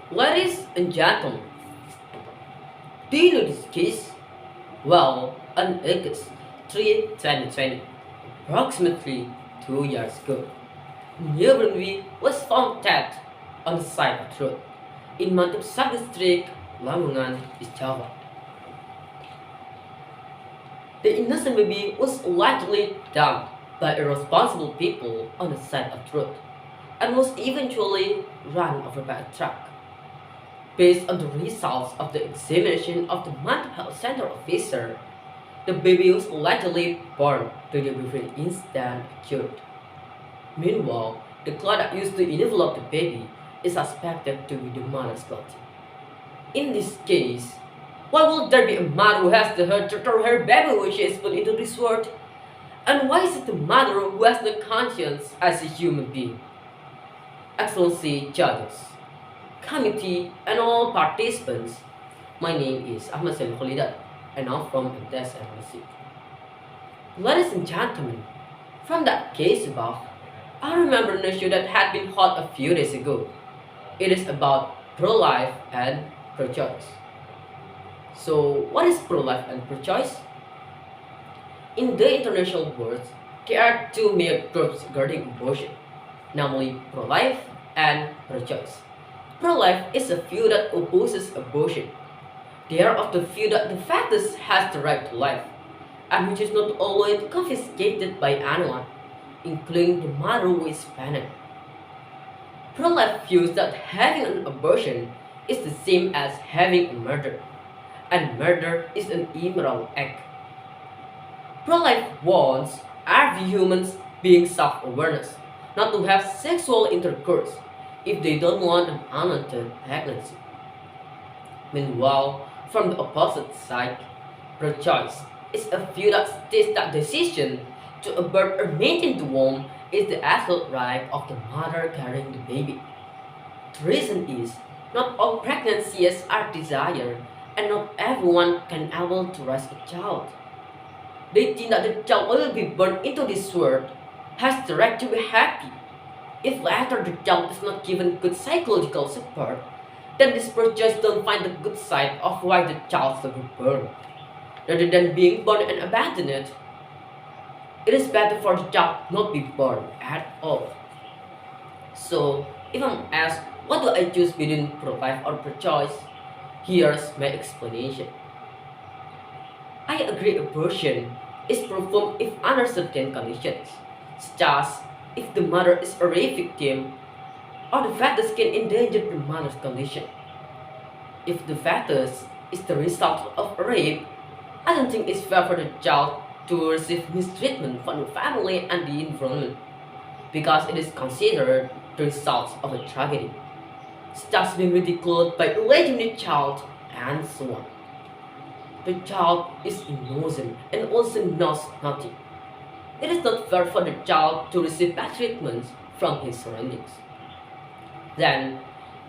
Ladies and gentlemen, do you know this case? Well, on August 3, 2020, approximately 2 years ago, New was found dead on the side of the road in Mantap district, Lamongan, East Java. The innocent baby was allegedly dumped by irresponsible people on the side of the road and was eventually run over by a truck. Based on the results of the examination of the mental health center officer, the baby was allegedly born to the briefing incident occurred. Meanwhile, the cloth that used to envelop the baby is suspected to be the mother's cloth. In this case, why would there be a mother who has the heart to throw her baby when she is put into this world? And why is it the mother who has no conscience as a human being? Excellency judges, committee, and all participants, my name is Achmad Sholichul Widad, and I'm from MTS and Ladies and gentlemen, from that case above, I remember an issue that had been hot a few days ago. It is about pro-life and pro-choice. So, what is pro-life and pro-choice? In the international world, there are two main groups regarding abortion, namely pro-life and pro-choice. Pro-life is a view that opposes abortion. They are of the view that the fetus has the right to life, and which is not always confiscated by anyone, including the mother who is pregnant. Pro-life views that having an abortion is the same as having a murder, and murder is an immoral act. Pro-life wants every human being self-awareness, not to have sexual intercourse if they don't want an unwanted pregnancy. Meanwhile, from the opposite side, pro-choice is a view that states that decision to abort or maintain the womb is the absolute right of the mother carrying the baby. The reason is, not all pregnancies are desired, and not everyone can able to raise a child. They think that the child will be born into this world has the right to be happy. If later the child is not given good psychological support, then this pro-choice don't find the good side of why the child should be born. Rather than being born and abandoned, it is better for the child not be born at all. So, if I'm asked, what do I choose between pro-life or pro-choice? Here's my explanation. I agree abortion is performed if under certain conditions, such as if the mother is a rape victim or the fetus can endanger the mother's condition. If the fetus is the result of a rape, I don't think it's fair for the child to receive mistreatment from the family and the environment, because it is considered the result of a tragedy, such as being ridiculed by a legitimate child and so on. The child is innocent and also knows nothing. It is not fair for the child to receive bad treatment from his surroundings. Then,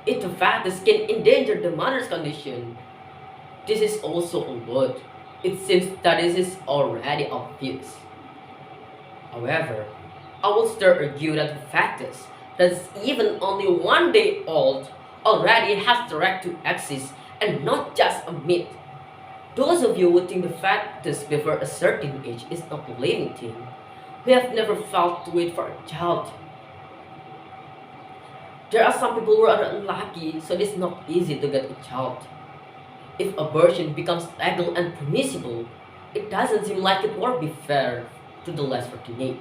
if the fetus can endanger the mother's condition, this is also allowed. It seems that this is already obvious. However, I will still argue that the fetus that is even only 1 day old already has the right to exist and not just a myth. Those of you who think the fetus before a certain age is not a living thing, we have never felt to wait for a child. There are some people who are unlucky, so it is not easy to get a child. If abortion becomes legal and permissible, it doesn't seem like it would be fair to the less fortunate.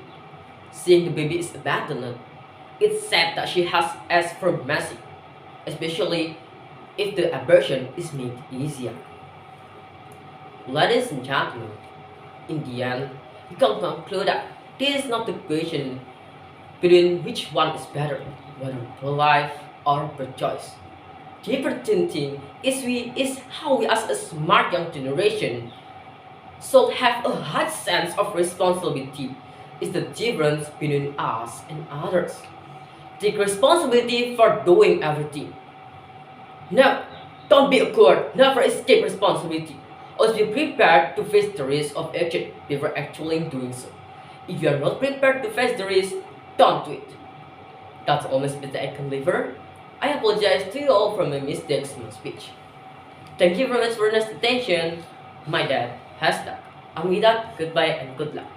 Seeing the baby is abandoned, it's sad that she has asked for mercy, especially if the abortion is made easier. Ladies and gentlemen, in the end, we can conclude that this is not the question between which one is better, whether pro-life or pro-choice. Deeper thinking is how we as a smart young generation should have a high sense of responsibility is the difference between us and others. Take responsibility for doing everything. No, don't be a coward, never escape responsibility. Always be prepared to face the risk of action before actually doing so. If you are not prepared to face the risk, don't do it. That's all my speech that I can deliver. I apologize to you all for my mistakes in my speech. Thank you very much for your attention. My dad has that. And with that, goodbye and good luck.